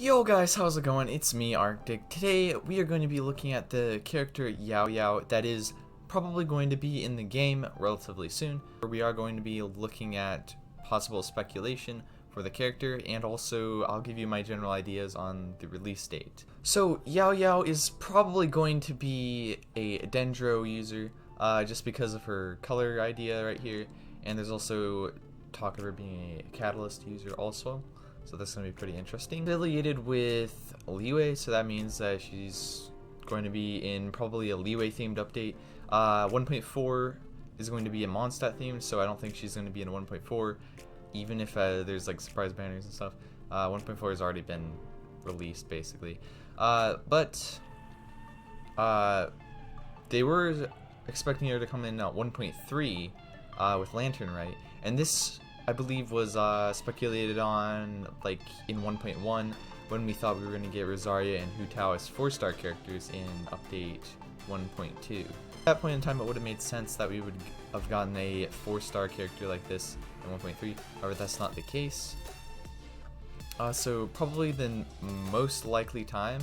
Yo guys, how's it going? It's me, Arctic. Today we are going to be looking at the character Yao Yao that is probably going to be in the game relatively soon. We are going to be looking at possible speculation for the character, and also I'll give you my general ideas on the release date. So Yao Yao is probably going to be a Dendro user, just because of her color idea right here, and there's also talk of her being a Catalyst user also. So that's going to be pretty interesting. Affiliated with Leeway, so that means that she's going to be in probably a Leeway themed update. 1.4 is going to be a Mondstadt themed, so I don't think she's going to be in 1.4, even if there's like surprise banners and stuff. 1.4 has already been released basically. But they were expecting her to come in at 1.3 with Lanternright, and this I believe was speculated on like in 1.1 when we thought we were going to get Rosaria and Hu Tao as 4-star characters in update 1.2. At that point in time it would have made sense that we would have gotten a 4-star character like this in 1.3, however that's not the case. So probably the most likely time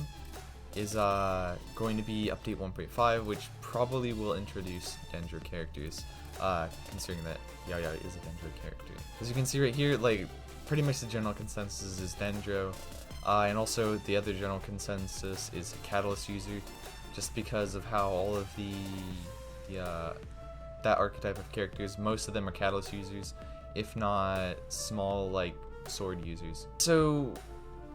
is going to be update 1.5, which probably will introduce Dendro characters, considering that Yao Yao is a Dendro character. As you can see right here, like pretty much the general consensus is Dendro, and also the other general consensus is a Catalyst user, just because of how all of that archetype of characters, most of them are Catalyst users, if not small like sword users. So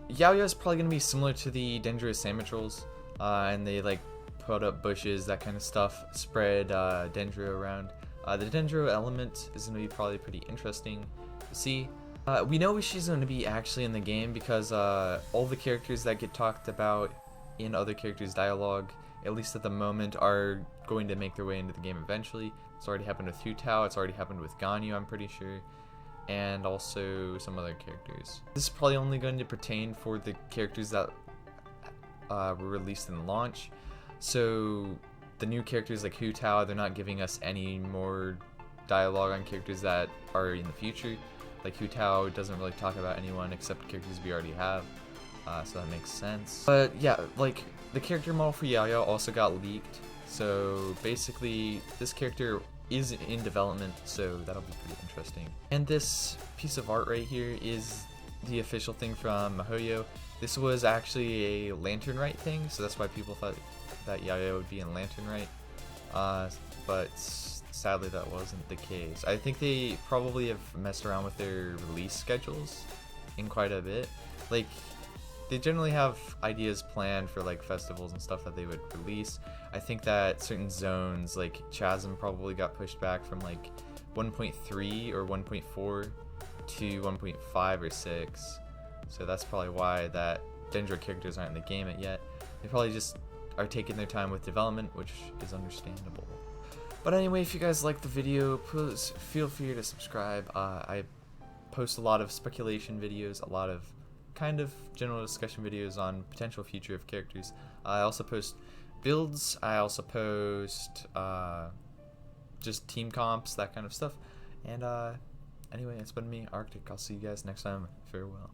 Yao Yao is probably going to be similar to the Dendro Sandwich Rolls, and they like put up bushes, that kind of stuff, spread Dendro around. The Dendro element is going to be probably pretty interesting to see. We know she's going to be actually in the game because all the characters that get talked about in other characters' dialogue, at least at the moment, are going to make their way into the game eventually. It's already happened with Hu Tao, it's already happened with Ganyu, I'm pretty sure, and also some other characters. This is probably only going to pertain for the characters that were released in launch. So the new characters like Hu Tao, they're not giving us any more dialogue on characters that are in the future. Like Hu Tao doesn't really talk about anyone except characters we already have, so that makes sense. But yeah, like the character model for Yao Yao also got leaked, so basically this character is in development, so that'll be pretty interesting. And this piece of art right here is the official thing from YaoYao. This was actually a Lanternright thing, so that's why people thought that Yao Yao would be in Lanternright, but sadly that wasn't the case. I think they probably have messed around with their release schedules in quite a bit. Like, they generally have ideas planned for like festivals and stuff that they would release. I think that certain zones like Chasm probably got pushed back from like 1.3 or 1.4 to 1.5 or 6, so that's probably why that Dendro characters aren't in the game yet. They probably just are taking their time with development, which is understandable. But anyway, if you guys like the video, please feel free to subscribe. I post a lot of speculation videos, a lot of kind of general discussion videos on potential future of characters. I also post builds, I also post just team comps, that kind of stuff. And anyway, it's been me, Arctic. I'll see you guys next time. Farewell.